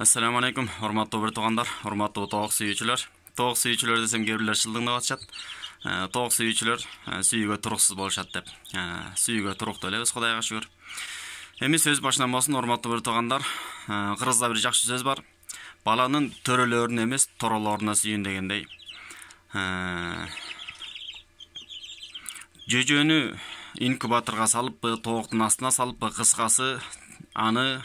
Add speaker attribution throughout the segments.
Speaker 1: Assalamu alaikum, hormatly bir tuğanlar, hormatly toğuk süyüçüler. Toğuk süyüçüler desem gebirler şıldığında atışat. Toğuk süyüçüler süyüge turuksuz boluşat dep. Süyüge turuktu elebez, Xudayga şükür. Emi söz başынан bolsun, hormatly bir tuğanlar. Kırızda bir жақшы söz var. Balanın törelörüne emes, torolarına süyün degendey. Jөжөнү инкубаторга салып, тоğuктун астына салып, кыскасы аны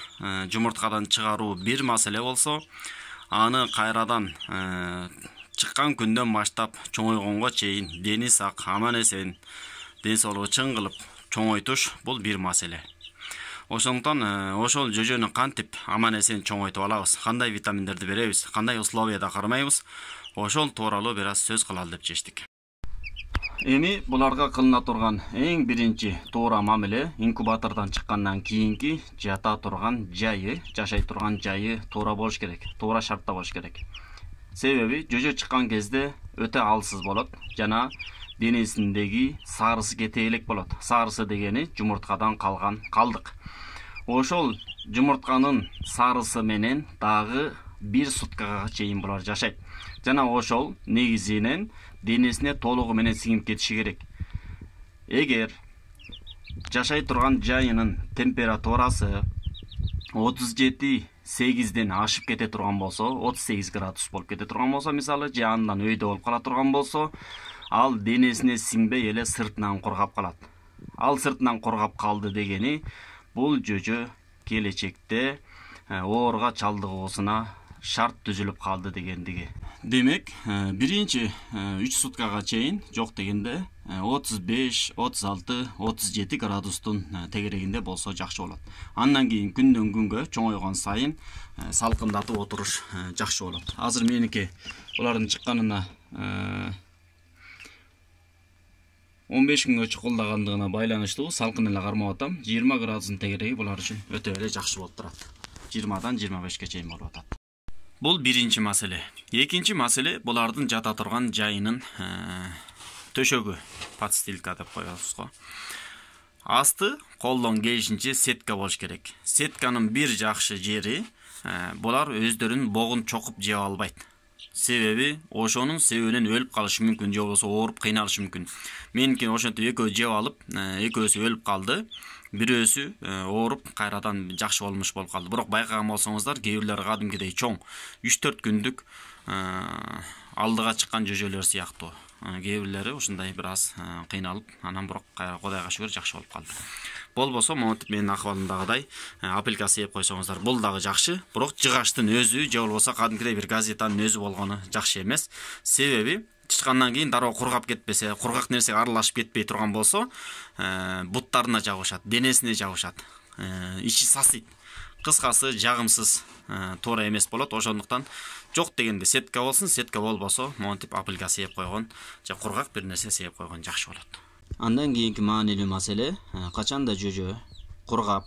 Speaker 1: жумурткадан чыгаруу бир маселе болсо, аны кайрадан чыккан күндөн баштап чоңойгонго чейин дени сак, аман эсен, ден соолугу чың кылып чоңойтуш бул бир маселе. Ошондуктан ошол жөжөнү кантип аман эсен чоңойтуп алабыз, кандай витаминдерди беребиз, кандай условияда кармайбыз, ошол тууралуу бир аз сөз кылалы деп чечтик. Эми буларга кылына турган эң биринчи туура мамиле инкубатордон чыккандан кийинки жата турган жайы, жашай турган жайы туура болуш керек, туура шартта болуш керек. Себеби жөжө чыккан кезде өтө алсыз болот жана денесиндеги сарысы кете элек болот. Сарысы дегени жумурткадан калган калдык. Ошол жумуртканын сарысы менен дагы бир суткага чейин булар жашайт. Жана ошол негизинен денесине толугу менен сиңип кетиши керек. Эгер жашай турган жайынын температурасы 37-8ден ашып кете турган болсо, 38 градус болуп кете турган болсо, мисалы, же андан өйдө болуп кала турган болсо, ал денесине сиңбей эле сыртынан кургап калат. Ал сыртынан кургап калды дегени, бул жөжө келечекте оорга чалдыгуусуна шарт түзүлүп калды дегендиги. Демек, биринчи 3 суткага чейин жок дегенде 35, 36, 37 градустун тегерегинде болсо жакшы болот. Андан кийин күндөн күнгө чоңойгон сайын салкындатып отуруш жакшы болот. Азыр меники булардын чыкканына 15 күнгө чукулдагандыгына байланыштуу салкын эле кармап атам. 20 градустун тегереги булар үчүн өтө эле жакшы болуп турат. 20дан 25ке чейин болуп атат. Бул биринчи маселе. Экинчи маселе булардын жата турган жайынын төшөгү, подстилка деп коебуз го. Асты колдон келишинче сетка болуш керек. Сетканын бир жакшы жери булар өздөрүнүн богун чокуп жеп албайт. Себеби ошонун себебинен өлүп калышы мүмкүн, же болбосо ооруп кыйналышы мүмкүн. Меники ошентип экөө жеп алып, экөөсү өлүп калды. Бирөөсү ооруп кайрадан жакшы болмуш болуп калды. Бирок байкаган болсоңуздар, кээ бирлери кадимкидей чоң 3-4 күндүк алдыга чыккан жөжөлөр сыяктуу. Кээ бирлери ушундай бир аз кыйналып, анан бирок Кудайга шүгүр жакшы болуп калды. Болбосо, монтип менин акыбалымдагыдай апелька сеп койсоңуздар, бул дагы жакшы. Бирок жыгаштын өзү, же болбосо кадимкидей бир газетанын өзү болгону жакшы эмес. Себеби чыккандан кийин дароо кургап кетпесе, кургак нерсеге аралашып кетпей турган болсо, буттарына жабышат, денесине жабышат, ичи сасыйт. Кыскасы жагымсыз, туура эмес болот. Ошондуктан жок дегенде сетка болсун, сетка болбосо, монтип апелька сеп койгон, же кургак бир нерсе сеп койгон жакшы болот. Андан кийинки маанилүү маселе, качанда жөжө кургап,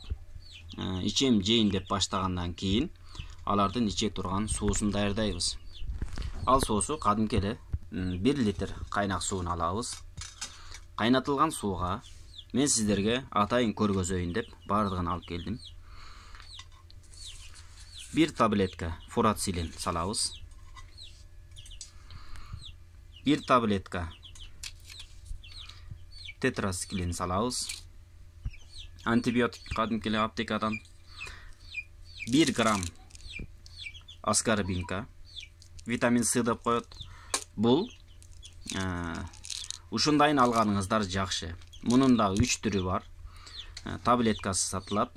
Speaker 1: ичем жейин деп баштагандан кийин алардын иче турган суусун даярдайбыз. Ал соосу кадимки эле 1 литр кайнак суун алабыз. Кайнатылган сууга мен сиздерге атайын көргөзөйүн деп бардыгын алып келдим. 1 таблетка фурацилин салабыз. 1 таблетка тетрациклин салабыз. Антибиотик кадимки эле аптекадан. 1 грамм аскорбинка, витамин С деп коет. Бул ушундайын алганыңыздар жакшы. Мунун да 3 түрү бар. Таблеткасы сатылат,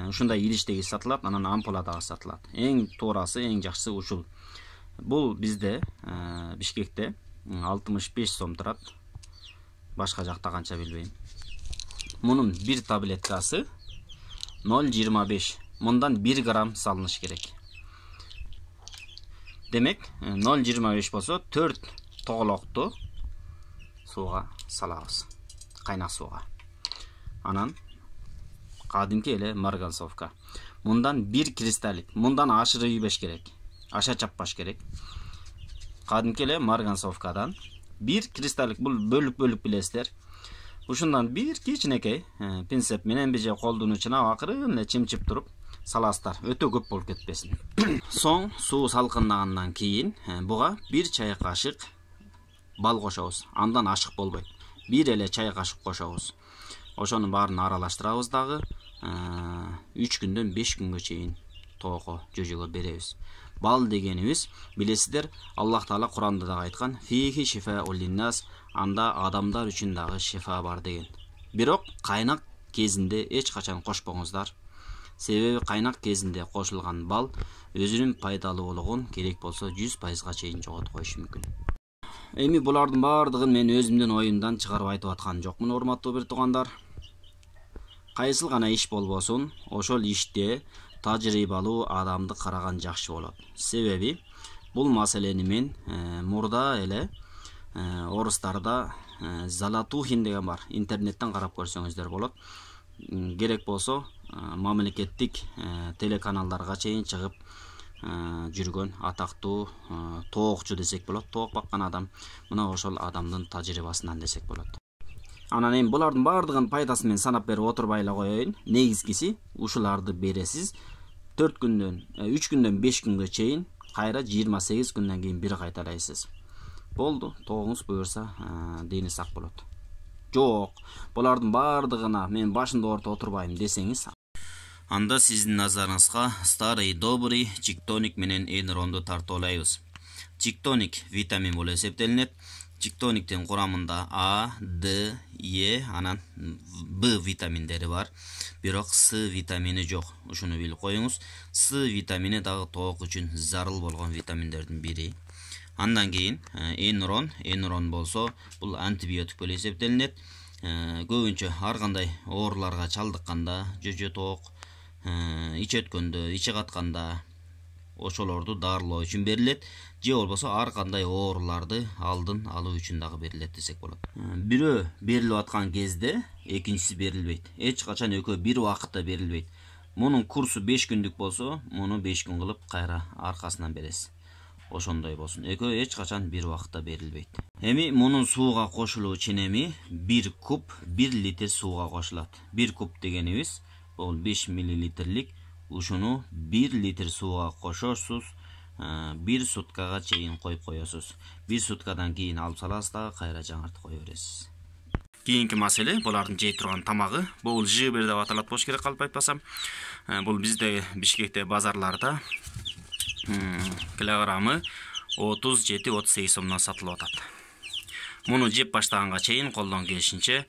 Speaker 1: ушундай идиштеги сатылат, анан ампуладагы сатылат. Эң туурасы, эң жакшысы ушул. Бул бизде Бишкекте 65 сом турат. Башка жакта канча билбейм. Мунун 1 таблеткасы 0,25. Мындан 1 грамм салыныш керек. Демек, 0,25 болсо 4 тоголокту сууга салабыз. Кайнак сууга. Анан кадимки эле марганцовка. Мындан 1 кристаллик. Мындан ашырып ийбеш керек. Аша чаппаш керек. Кадимки эле марганцовкадан 1 кристаллик, бул бөлүк билесиздер. Ушундан 1 кичинекей пинцеп менен же колдун учуна акырын эле чимчип туруп, саластар өтө көп болуп кетпесин. Соң суу салкындагандан кийин буга 1 чай кашык бал кошобуз. Андан ашык болбойт. 1 эле чай кашык кошобуз. Ошонун баарын аралаштырабыз дагы 3 күндөн 5 күнгө чейин тоого жөжөгө беребиз. Бал дегенибиз билесиздер, Аллах Таала Куранда да айткан: "Фихи шифаул линнас", анда адамдар үчүн дагы шифа бар деген. Бирок кайнак кезинде эч качан кошпоңуздар. Себеби кайнак кезинде кошулган бал өзүнүн пайдалуулугун керек болсо 100%га чейин жоготуп коюшу мүмкүн. Эми булардын бардыгын мен өзүмдүн оюмдан чыгарып айтып аткан жокмун, урматтуу бир туугандар. Кайсыл гана иш болбосун, ошол иште тажрыйбалуу адамды караган жакшы болот. Себеби бул маселени мен мурда эле орустарда Залатухин деген бар. Интернеттен карап көрсөңүздөр болот. Керек болсо мамлекеттик телеканалдарга чейин чыгып жүргөн атактуу тоокчу десек болот. Тоок баккан адам. Мына ошол адамдын тажрыйбасынан десек болот. Анан эми булардын бардыгын пайдасын мен санап берип отурбай эле коеюн. Негизгиси ушуларды бересиз. 3 күндөн 5 күнгө чейин, кайра 28 күндөн кийин бир кайталайсыз. Болду, тоогуңуз буюрса, дени сак болот. Жок, булардын бардыгына мен башында орто отурбайм десеңиз, анда сиздин назарыңызга старый добрый чиктоник менен энеронду тартуулайбыз. Чиктоник витамин болуп эсептелинет. Чиктониктин курамында А, Д, Е, анан Б витаминдери бар. Бирок С витамини жок. Ушуну билип коюңуз. С витамини дагы тоок үчүн зарыл болгон витаминдердин бири. Андан кийин энерон. Энерон болсо бул антибиотик болуп эсептелинет. Көбүнчө ар кандай ооруларга чалдыкканда, жөжө тоок, ич өткөндө, ичи катканда ошолорду дарылоо үчүн берилет. Же болбосо ар кандай ооруларды алдын алуу үчүн дагы берилет десек болот. Бирөө берилип аткан кезде экинчиси берилбейт. Эч качан экөө бир убакытта берилбейт. Мунун курсу 5 күндүк болсо, муну 5 күн кылып кайра аркасынан бересиз. Ошондой болсун. Экөө эч качан бир убакытта берилбейт. Эми мунун сууга кошулуу ченеми 1 куб 1 литр сууга кошулат. 1 куб дегенибиз бул 5 миллилитрлик. Ушуну 1 литр сууга кошосуз, 1 суткага чейин коюп коесуз. 1 суткадан кийин алып саласыз дагы кайра жаңыртып кое бересиз. Кийинки маселе булардын жей турган тамагы. Бул жыбер деп аталат болуш керек, калп айтпасам. Бул бизде Бишкекте базарларда килограммы 37-38 сомдон сатылып атат. Муну жеп баштаганга чейин колдон келишинче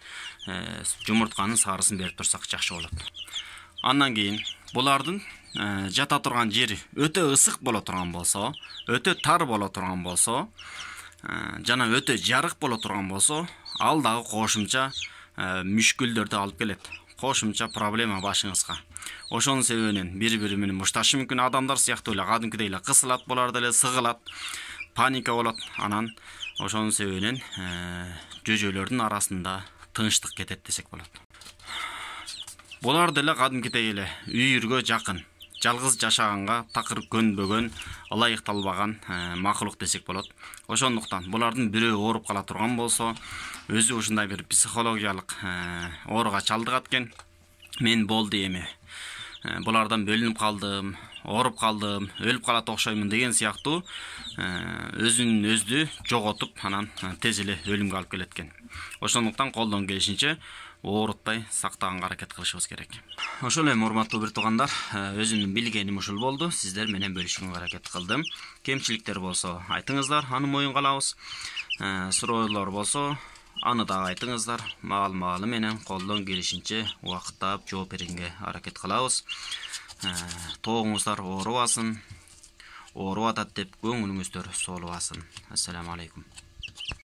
Speaker 1: жумуртканын сарысын берип турсак жакшы болот. Андан кийин булардын жата турган жери өтө ысык боло турган болсо, өтө тар боло турган болсо, жана өтө жарык боло турган болсо, ал дагы кошумча мүшкүлдөрдү алып келет. Кошумча проблема башыңызга. Ошонун себебинен бири-бири менен мушташы мүмкүн адамдар сыяктуу эле кадимкидей эле кысылат, булар деле сыгылат, паника болот. Анан ошонун себебинен жөжөлөрдүн арасында тынчтык кетет десек болот. Булар деле кадимкидей эле үйүргө жакын, жалгыз жашаганга такыр көнбөгөн, ылайыкталбаган макулук десек болот. Ошондуктан булардын бирөө ооруп кала турган болсо, өзү ушундай бир психологиялык ооруга чалдыгат экен. Мен болду эми. Булардан бөлүнүп калдым, ооруп калдым, өлүп калат окшоймун деген сыяктуу өзүн өзү жоготуп, анан тез эле өлүмгө алып келет экен. Ошондуктан колдон келишинче оорутпай сактаганга аракет кылышыбыз керек. Ошол эми урматтуу бир туугандар, өзүмдүн билгеним ушул болду. Сиздер менен бөлүшкөнгө аракет кылдым. Кемчиликтер болсо айтыңыздар, аны моюнга алабыз. Суроолор болсо аны да айтыңыздар. Маал-маалы менен колдон келишинче убакыттап жооп бергенге аракет кылабыз. Тоогуңуздар оорубасын, ооруп атат деп көңүлүңүздөр солубасын. Ассаламу алейкум.